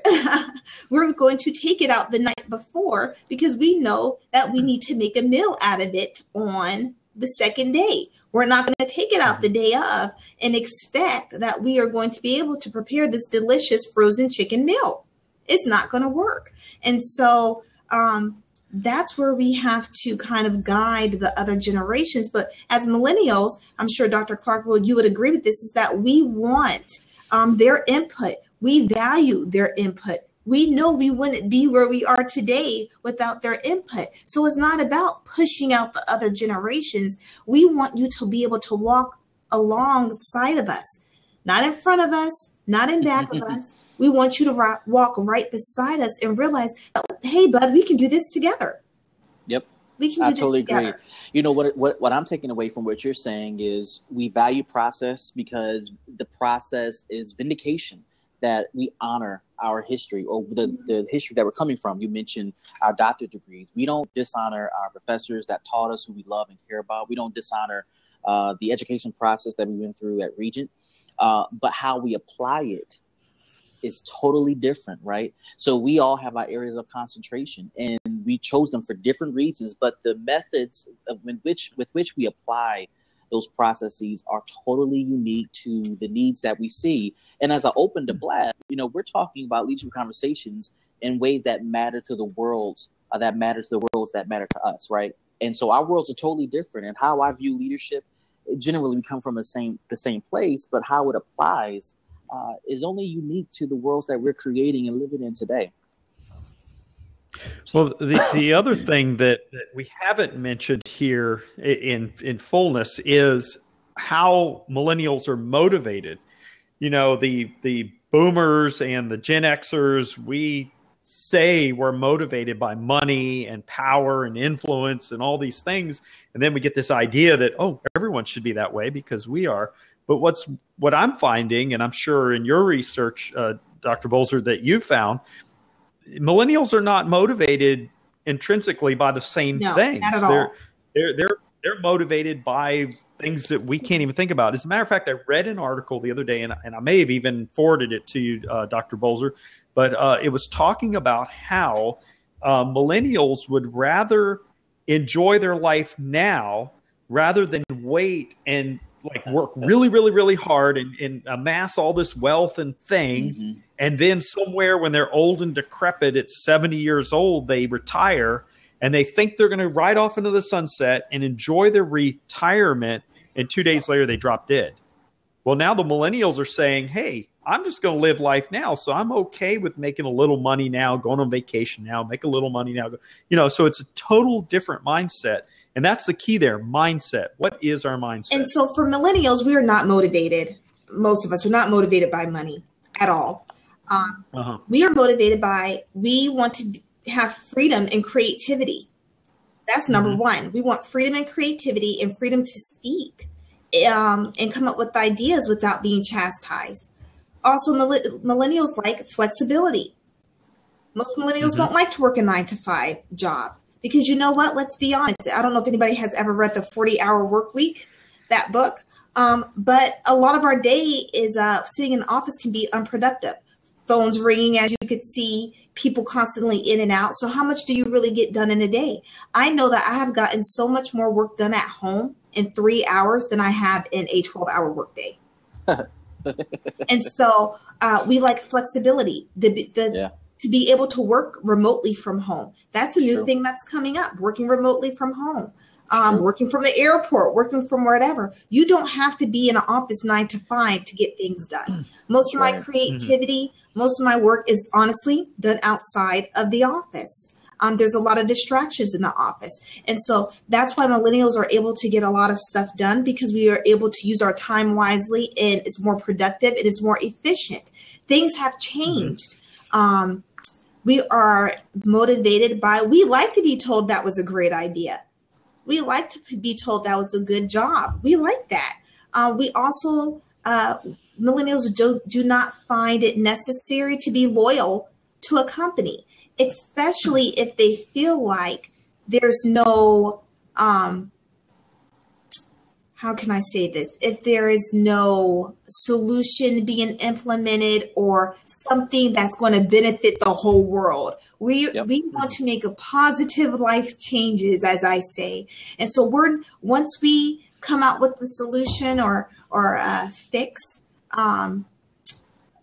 We're going to take it out the night before because we know that we need to make a meal out of it on the second day. We're not going to take it out the day of and expect that we are going to be able to prepare this delicious frozen chicken meal. It's not going to work. And so that's where we have to kind of guide the other generations. But as millennials, I'm sure Dr. Clark, you would agree with this, is that we want their input. We value their input. We know we wouldn't be where we are today without their input. So it's not about pushing out the other generations. We want you to be able to walk alongside of us, not in front of us, not in back of us. We want you to walk right beside us and realize, hey, bud, we can do this together. Yep. We can do this together. Agree. You know, what I'm taking away from what you're saying is we value process because the process is vindication, that we honor our history or the history that we're coming from. You mentioned our doctorate degrees. We don't dishonor our professors that taught us, who we love and care about. We don't dishonor the education process that we went through at Regent, but how we apply it is totally different, right? So we all have our areas of concentration, and we chose them for different reasons, but the methods with which we apply those processes are totally unique to the needs that we see. And as I opened the Blab, you know, we're talking about leadership conversations in ways that matter to the worlds, that matter to the worlds that matter to us, right? And so our worlds are totally different, and how I view leadership, generally we come from the same place, but how it applies is only unique to the worlds that we're creating and living in today. Well, the other thing that we haven't mentioned here in fullness is how millennials are motivated. You know, the boomers and the Gen Xers, we say we're motivated by money and power and influence and all these things. And then we get this idea that, oh, everyone should be that way because we are. But what I'm finding, and I'm sure in your research, Dr. Bolzer, that you found, millennials are not motivated intrinsically by the same things. Not at all. They're motivated by things that we can't even think about. As a matter of fact, I read an article the other day, and I may have even forwarded it to you, Dr. Bolzer, but it was talking about how millennials would rather enjoy their life now rather than wait and like work really, really, really hard and amass all this wealth and things. Mm-hmm. And then somewhere when they're old and decrepit at 70 years old, they retire and they think they're going to ride off into the sunset and enjoy their retirement. And 2 days later, they drop dead. Well, now the millennials are saying, hey, I'm just going to live life now. So I'm okay with making a little money now, going on vacation now, make a little money now. So it's a total different mindset. And that's the key there, mindset. What is our mindset? And so for millennials, we are not motivated. Most of us are not motivated by money at all. We are motivated by, we want to have freedom and creativity. That's number one. We want freedom and creativity and freedom to speak and come up with ideas without being chastised. Also, millennials like flexibility. Most millennials don't like to work a 9-to-5 job because you know what? Let's be honest. I don't know if anybody has ever read the 40-Hour Work Week, that book. But a lot of our day is sitting in the office can be unproductive. Phones ringing, as you could see, people constantly in and out. So how much do you really get done in a day? I know that I have gotten so much more work done at home in 3 hours than I have in a 12-hour workday. And so we like flexibility, to be able to work remotely from home. That's a new thing that's coming up, working remotely from home. Working from the airport, working from wherever. You don't have to be in an office 9 to 5 to get things done. Most of my creativity, most of my work is honestly done outside of the office. There's a lot of distractions in the office. And so that's why millennials are able to get a lot of stuff done, because we are able to use our time wisely and it's more productive. It is more efficient. Things have changed. We are motivated by, we like to be told that was a great idea. We like to be told that was a good job. We like that. We also, millennials do not find it necessary to be loyal to a company, especially if they feel like there's no, how can I say this? If there is no solution being implemented or something that's going to benefit the whole world. We want to make a positive life changes, as I say. And so once we come out with the solution or fix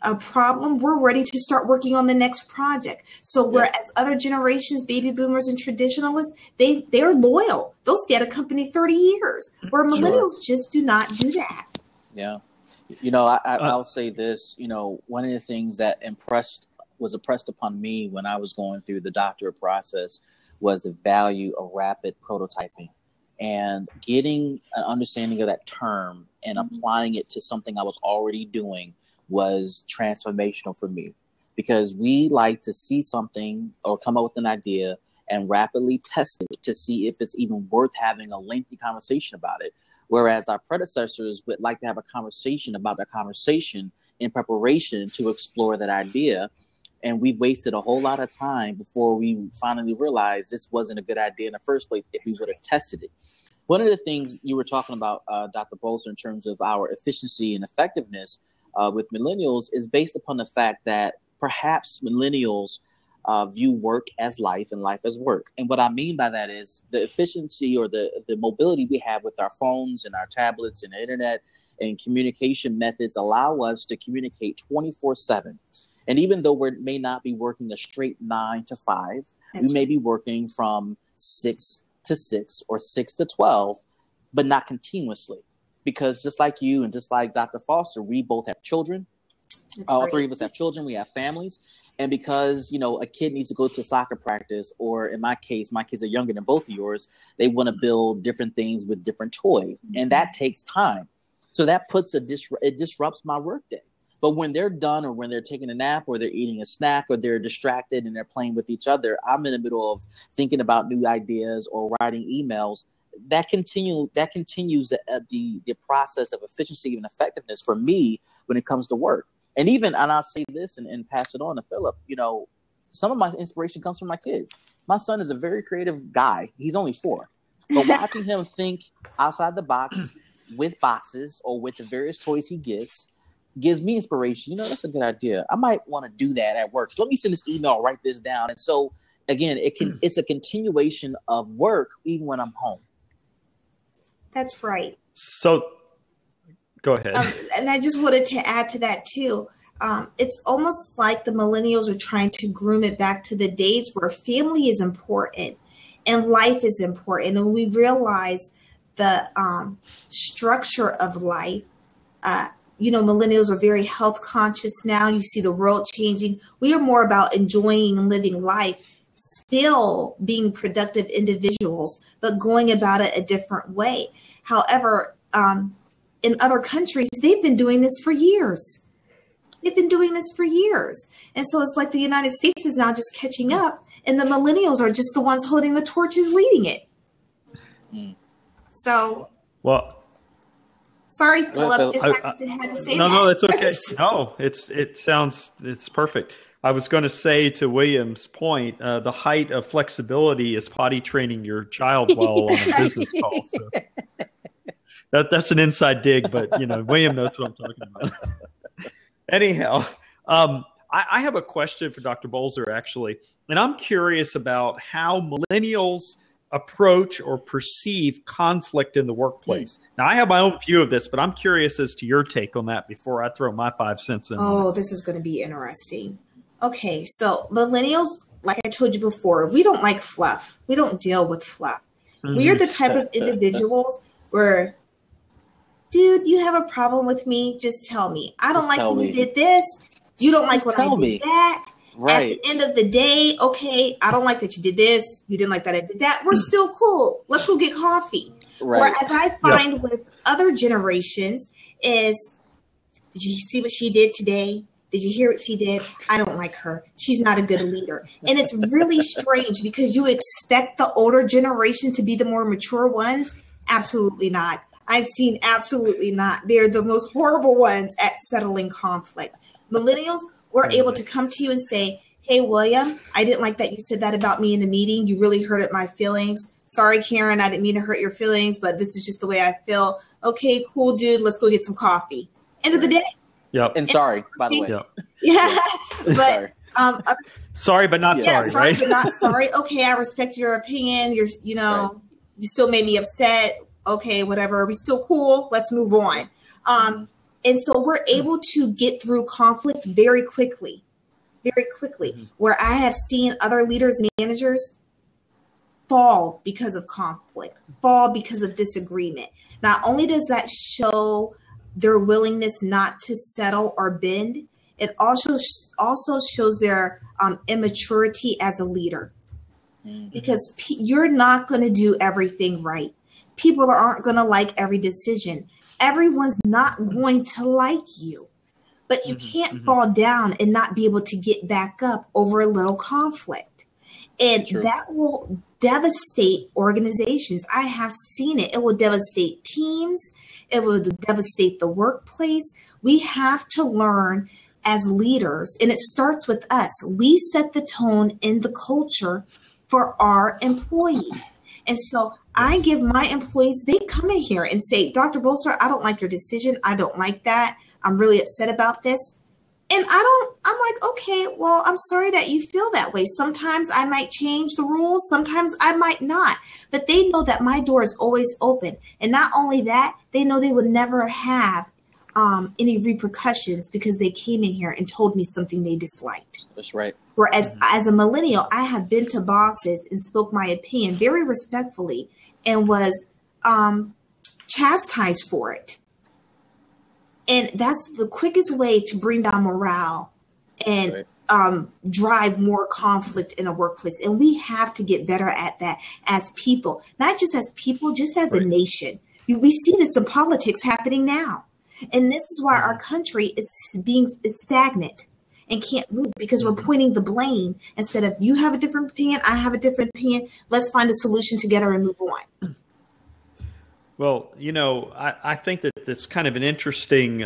a problem, we're ready to start working on the next project. So whereas other generations, baby boomers and traditionalists, they're loyal. They'll stay at a company 30 years, where millennials just do not do that. Yeah. I'll say this, one of the things that was impressed upon me when I was going through the doctorate process was the value of rapid prototyping and getting an understanding of that term and applying it to something I was already doing was transformational for me, because we like to see something or come up with an idea and rapidly test it to see if it's even worth having a lengthy conversation about it. Whereas our predecessors would like to have a conversation about that conversation in preparation to explore that idea. And we've wasted a whole lot of time before we finally realized this wasn't a good idea in the first place if we would have tested it. One of the things you were talking about, Dr. Bolster, in terms of our efficiency and effectiveness with millennials is based upon the fact that perhaps millennials view work as life and life as work. And what I mean by that is the efficiency or the mobility we have with our phones and our tablets and the internet and communication methods allow us to communicate 24/7. And even though we may not be working a straight 9 to 5, we may be working from 6 to 6 or 6 to 12, but not continuously. Because just like you and just like Dr. Foster, we both have children. All three of us have children. We have families. And because, a kid needs to go to soccer practice, or in my case, my kids are younger than both of yours, they want to build different things with different toys. And that takes time. So that puts it disrupts my workday. But when they're done, or when they're taking a nap, or they're eating a snack, or they're distracted and they're playing with each other, I'm in the middle of thinking about new ideas or writing emails. That continues the process of efficiency and effectiveness for me when it comes to work. And I'll say this and pass it on to Philip, some of my inspiration comes from my kids. My son is a very creative guy. He's only 4. But watching him think outside the box with boxes or with the various toys he gets gives me inspiration. That's a good idea. I might want to do that at work. So let me send this email, write this down. And so, again, it's a continuation of work even when I'm home. That's right. So Go ahead. And I just wanted to add to that too. It's almost like the millennials are trying to groom it back to the days where family is important and life is important. And we realize the structure of life. Millennials are very health conscious now. You see the world changing. We are more about enjoying and living life, still being productive individuals, but going about it a different way. However, in other countries, they've been doing this for years. They've been doing this for years. And so it's like the United States is now just catching up, and the millennials are just the ones holding the torches, leading it. So, well, sorry, Philip, just had to say that. No, it's okay. No, it's perfect. I was going to say to William's point, the height of flexibility is potty training your child while on a business call. So that's an inside dig, but William knows what I'm talking about. Anyhow, I have a question for Dr. Bolzer, actually, and I'm curious about how millennials approach or perceive conflict in the workplace. Now, I have my own view of this, but I'm curious as to your take on that before I throw my 5 cents in. Oh, this is going to be interesting. Okay, so millennials, like I told you before, we don't like fluff. We don't deal with fluff. Mm-hmm. We are the type of individuals where, dude, you have a problem with me? Just tell me. I don't like when you did this. You don't like when I did that. Right. At the end of the day, okay, I don't like that you did this. You didn't like that I did that. We're still cool. Let's go get coffee. Right. Whereas I find with other generations is, did you see what she did today? Did you hear what she did? I don't like her. She's not a good leader. And it's really strange because you expect the older generation to be the more mature ones. Absolutely not. I've seen absolutely not. They're the most horrible ones at settling conflict. Millennials, we're able to come to you and say, hey, William, I didn't like that you said that about me in the meeting. You really hurted my feelings. Sorry, Karen, I didn't mean to hurt your feelings, but this is just the way I feel. Okay, cool, dude. Let's go get some coffee. End of the day. Yep. And sorry, by the way. Yep. Yeah. But sorry, but not sorry, sorry, right? but not sorry. Okay, I respect your opinion. You still made me upset. Okay, whatever. Are we still cool? Let's move on. And so we're able to get through conflict very quickly, where I have seen other leaders and managers fall because of conflict, fall because of disagreement. Not only does that show their willingness not to settle or bend, it also shows their immaturity as a leader. Because you're not going to do everything right. People aren't going to like every decision. Everyone's not going to like you, but you can't fall down and not be able to get back up over a little conflict. And that will devastate organizations. I have seen it. It will devastate teams. It will devastate the workplace. We have to learn as leaders, and it starts with us. We set the tone in the culture for our employees. And so I give my employees, they come in here and say, Dr. Bolzer, I don't like your decision. I don't like that. I'm really upset about this. And I'm like, okay, well, I'm sorry that you feel that way. Sometimes I might change the rules. Sometimes I might not. But they know that my door is always open. And not only that, they know they would never have any repercussions because they came in here and told me something they disliked. That's right. Whereas as a millennial, I have been to bosses and spoke my opinion very respectfully and was chastised for it. And that's the quickest way to bring down morale and drive more conflict in a workplace. And we have to get better at that as people, not just as people, just as a nation. We see this in politics happening now. And this is why our country is stagnant and can't move, because we're pointing the blame instead of you have a different opinion, I have a different opinion. Let's find a solution together and move on. Well, I think that it's kind of an interesting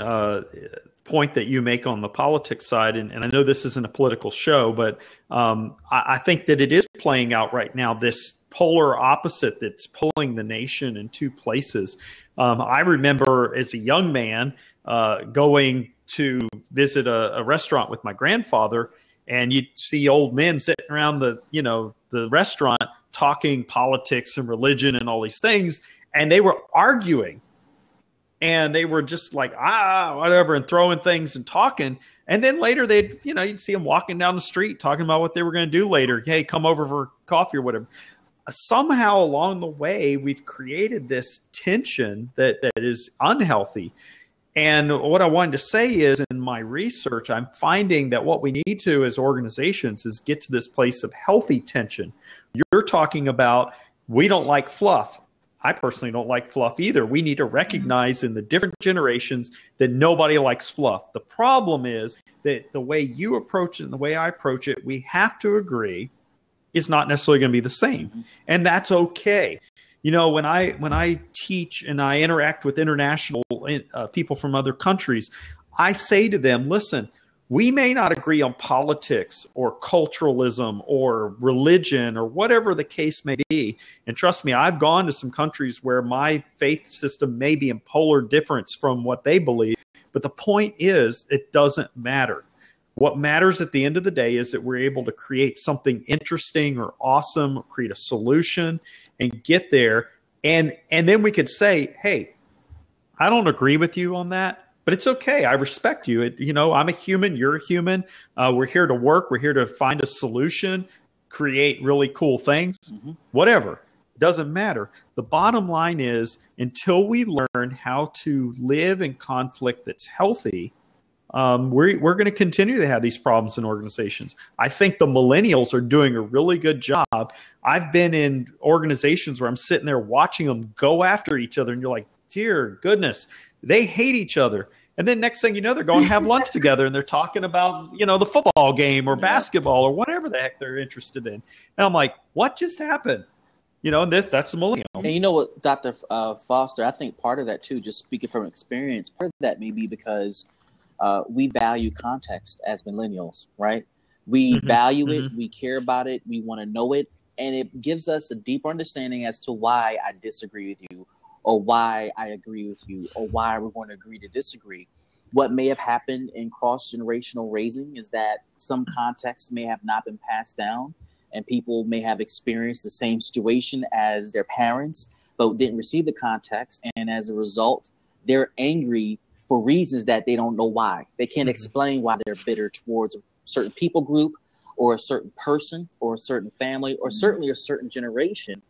point that you make on the politics side. And I know this isn't a political show, but I think that it is playing out right now, this polar opposite that's pulling the nation in two places. I remember as a young man going to visit a restaurant with my grandfather, and you'd see old men sitting around the restaurant talking politics and religion and all these things. And they were arguing and they were just like, whatever, and throwing things and talking. And then later you'd see them walking down the street talking about what they were going to do later. Hey, come over for coffee or whatever. Somehow along the way, we've created this tension that is unhealthy. And what I wanted to say is, in my research, I'm finding that what we need to as organizations is get to this place of healthy tension. You're talking about, we don't like fluff. I personally don't like fluff either. We need to recognize in the different generations that nobody likes fluff. The problem is that the way you approach it and the way I approach it, we have to agree is not necessarily going to be the same. And that's okay. You know, when I teach and I interact with international people from other countries, I say to them, listen, we may not agree on politics or culturalism or religion or whatever the case may be. And trust me, I've gone to some countries where my faith system may be in polar difference from what they believe. But the point is, it doesn't matter. What matters at the end of the day is that we're able to create something interesting or awesome, create a solution and get there. And then we could say, hey, I don't agree with you on that, but it's okay. I respect you. I'm a human. You're a human. We're here to work. We're here to find a solution, create really cool things, whatever. It doesn't matter. The bottom line is, until we learn how to live in conflict that's healthy, we're going to continue to have these problems in organizations. I think the millennials are doing a really good job. I've been in organizations where I'm sitting there watching them go after each other, and you're like, dear goodness, they hate each other. And then next thing you know, they're going to have lunch together and they're talking about, the football game or basketball or whatever the heck they're interested in. And I'm like, what just happened? And that's the millennial. And you know what, Dr. Foster, I think part of that too, just speaking from experience, part of that may be because we value context as millennials, right? We value it, we care about it, we want to know it, and it gives us a deeper understanding as to why I disagree with you, or why I agree with you, or why we're going to agree to disagree. What may have happened in cross-generational raising is that some context may have not been passed down, and people may have experienced the same situation as their parents, but didn't receive the context, and as a result, they're angry for reasons that they don't know why. They can't explain why they're bitter towards a certain people group, or a certain person, or a certain family, or certainly a certain generation.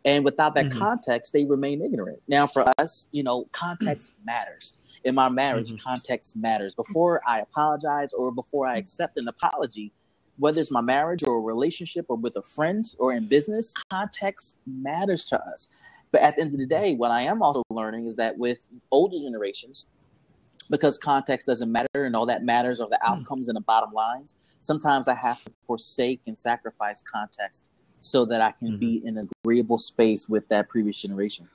And without that context, they remain ignorant. Now, for us, context matters. In my marriage, context matters. Before I apologize or before I accept an apology, whether it's my marriage or a relationship or with a friend or in business, context matters to us. But at the end of the day, what I am also learning is that with older generations, because context doesn't matter and all that matters are the outcomes and the bottom lines, sometimes I have to forsake and sacrifice context so that I can be in an agreeable space with that previous generation.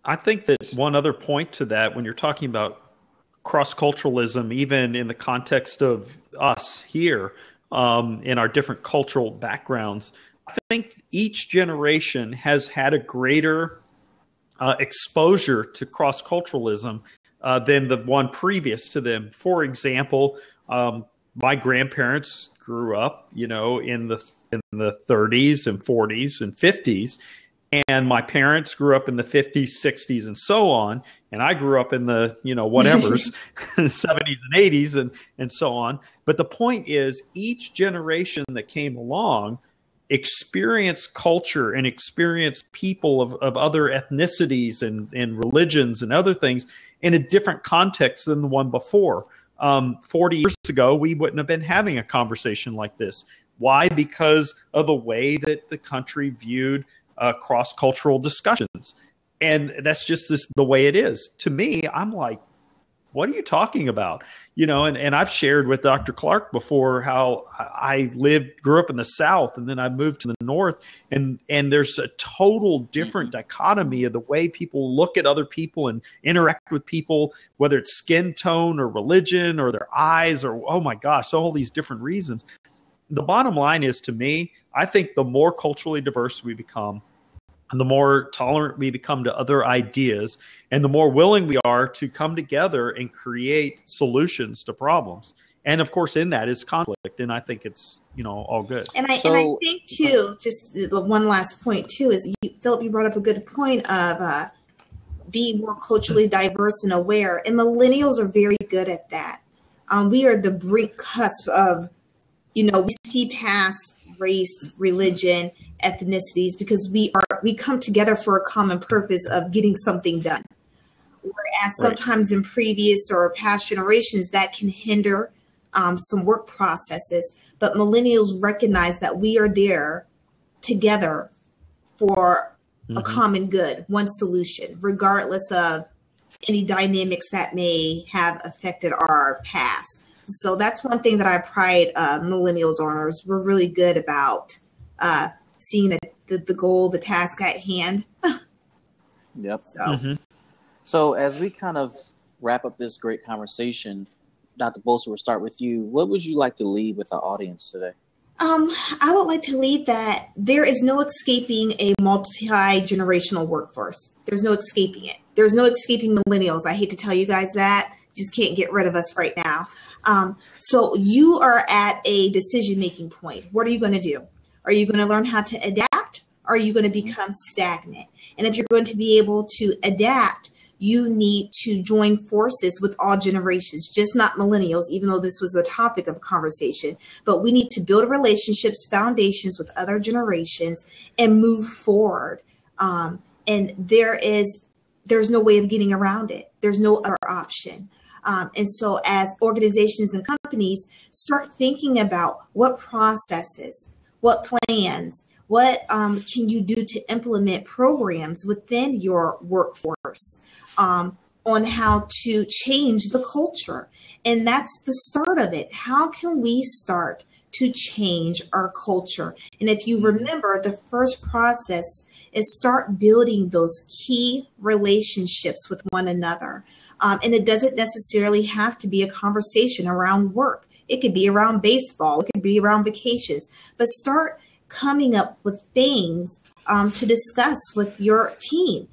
I think that one other point to that, when you're talking about cross-culturalism, even in the context of us here, in our different cultural backgrounds, I think each generation has had a greater exposure to cross-culturalism than the one previous to them. For example, my grandparents grew up, in the 30s and 40s and 50s. And my parents grew up in the 50s, 60s, and so on. And I grew up in the, whatevers, 70s and 80s and so on. But the point is, each generation that came along experienced culture and experienced people of other ethnicities and religions and other things in a different context than the one before. 40 years ago, we wouldn't have been having a conversation like this. Why? Because of the way that the country viewed cross-cultural discussions. And that's just the way it is. To me, I'm like, what are you talking about? And I've shared with Dr. Clark before how I grew up in the South, and then I moved to the North, and there's a total different dichotomy of the way people look at other people and interact with people, whether it's skin tone or religion or their eyes or, oh my gosh, all these different reasons. The bottom line is, to me, I think the more culturally diverse we become, and the more tolerant we become to other ideas, and the more willing we are to come together and create solutions to problems. And of course, in that is conflict. And I think it's, all good. And I think too, just the one last point too, is Philip, you brought up a good point of be more culturally diverse and aware. And millennials are very good at that. We are the brink cusp of, we see past race, religion, ethnicities, because we come together for a common purpose of getting something done. Whereas sometimes in previous or past generations, that can hinder some work processes. But millennials recognize that we are there together for a common good, one solution, regardless of any dynamics that may have affected our past. So that's one thing that I pride millennials on. We're really good about seeing the goal, the task at hand. Yep. So. So as we kind of wrap up this great conversation, Dr. Bolster, we'll start with you. What would you like to leave with our audience today? I would like to leave that there is no escaping a multi-generational workforce. There's no escaping it. There's no escaping millennials. I hate to tell you guys that. You just can't get rid of us right now. So you are at a decision-making point. What are you going to do? Are you going to learn how to adapt? Or are you going to become stagnant? And if you're going to be able to adapt, you need to join forces with all generations, just not millennials, even though this was the topic of conversation. But we need to build relationships, foundations with other generations, and move forward. And there's no way of getting around it. There's no other option. And so as organizations and companies start thinking about what processes, what plans, what can you do to implement programs within your workforce on how to change the culture. And that's the start of it. How can we start to change our culture? And if you remember, the first process is start building those key relationships with one another. And it doesn't necessarily have to be a conversation around work. It could be around baseball. It could be around vacations. But start coming up with things to discuss with your team.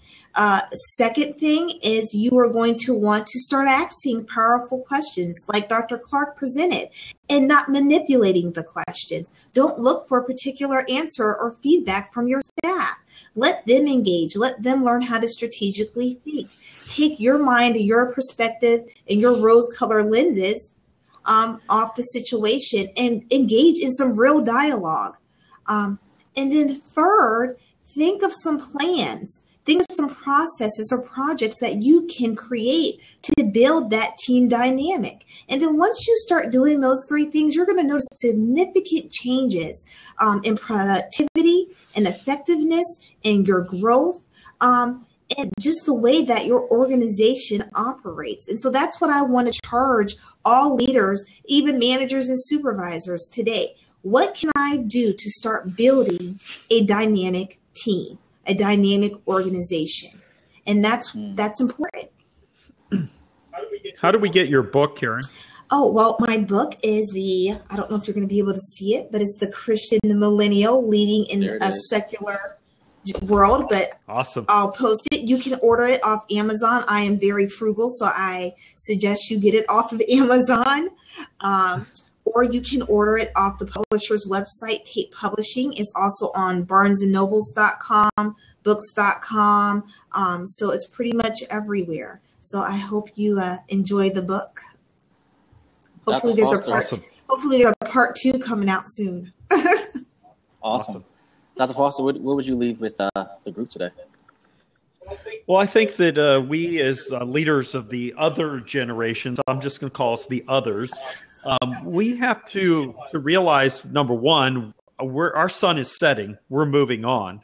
Second thing is you are going to want to start asking powerful questions like Dr. Clark presented and not manipulating the questions. Don't look for a particular answer or feedback from your staff. Let them engage. Let them learn how to strategically think. Take your mind and your perspective and your rose-colored lenses off the situation and engage in some real dialogue. And then third, think of some plans. Think of some processes or projects that you can create to build that team dynamic. And then once you start doing those three things, you're going to notice significant changes in productivity and effectiveness and your growth and just the way that your organization operates. And so that's what I want to charge all leaders, even managers and supervisors today. What can I do to start building a dynamic team? A dynamic organization. And that's important. How do we get your book, Karen? Oh, well, my book is I don't know if you're going to be able to see it, but it's The Christian Millennial Leading in a Secular World. But awesome. I'll post it. You can order it off Amazon. I am very frugal, so I suggest you get it off of Amazon. Or you can order it off the publisher's website, Cape Publishing. It's also on barnesandnobles.com, books.com. So it's pretty much everywhere. So I hope you enjoy the book. Hopefully there's a part 2 coming out soon. Awesome. Dr. Foster, what would you leave with the group today? Well, I think that we as leaders of the other generations, I'm just going to call us the others, we have to realize, number one, our sun is setting. We're moving on.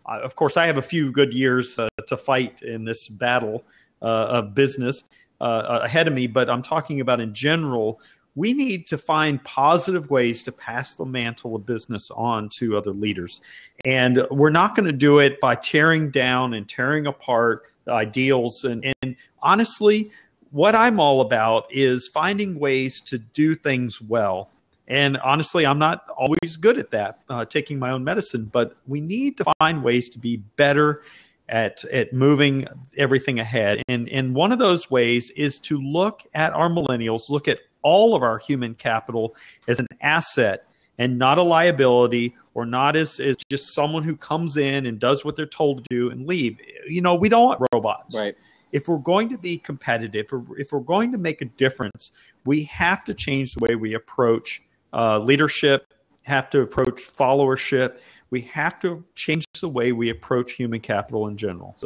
Of course, I have a few good years to fight in this battle of business ahead of me, but I'm talking about in general, we need to find positive ways to pass the mantle of business on to other leaders. And we're not going to do it by tearing down and tearing apart the ideals. And honestly, what I'm all about is finding ways to do things well. And honestly, I'm not always good at that, taking my own medicine, but we need to find ways to be better at moving everything ahead. And one of those ways is to look at our millennials, look at all of our human capital as an asset and not a liability or not as just someone who comes in and does what they're told to do and leave. We don't want robots. Right. If we're going to be competitive, if we're going to make a difference, we have to change the way we approach leadership, have to approach followership. We have to change the way we approach human capital in general.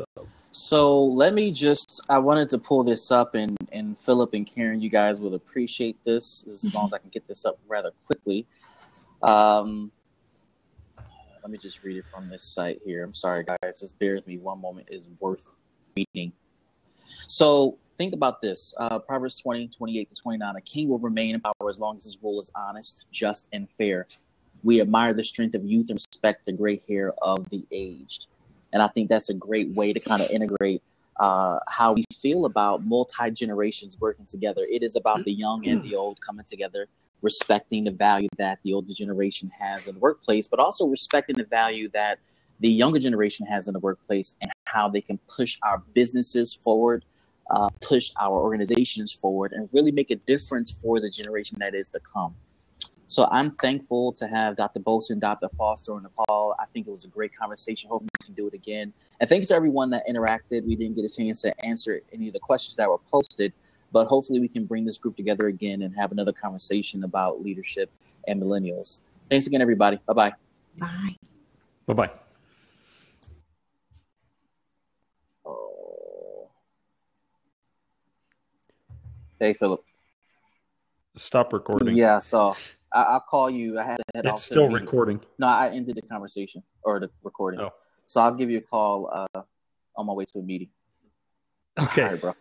So I wanted to pull this up, and Philip and Karen, you guys will appreciate this as long as I can get this up rather quickly. Let me just read it from this site here. I'm sorry, guys. Just bear with me. One moment is worth reading. So think about this. Proverbs 20:28-29. A king will remain in power as long as his rule is honest, just, and fair. We admire the strength of youth and respect the gray hair of the aged. And I think that's a great way to kind of integrate how we feel about multi-generations working together. It is about the young and the old coming together, respecting the value that the older generation has in the workplace, but also respecting the value that the younger generation has in the workplace and how they can push our businesses forward, push our organizations forward, and really make a difference for the generation that is to come. So I'm thankful to have Dr. Bolson, Dr. Foster on the call. I think it was a great conversation. Hope we can do it again. And thanks to everyone that interacted. We didn't get a chance to answer any of the questions that were posted, but hopefully we can bring this group together again and have another conversation about leadership and millennials. Thanks again, everybody. Bye-bye. Bye. Bye-bye. Oh. Hey, Philip. Stop recording. Yeah, so I'll call you. I had to head off. It's still recording. No, I ended the conversation or the recording. Oh. So I'll give you a call on my way to a meeting. Okay. All right, bro.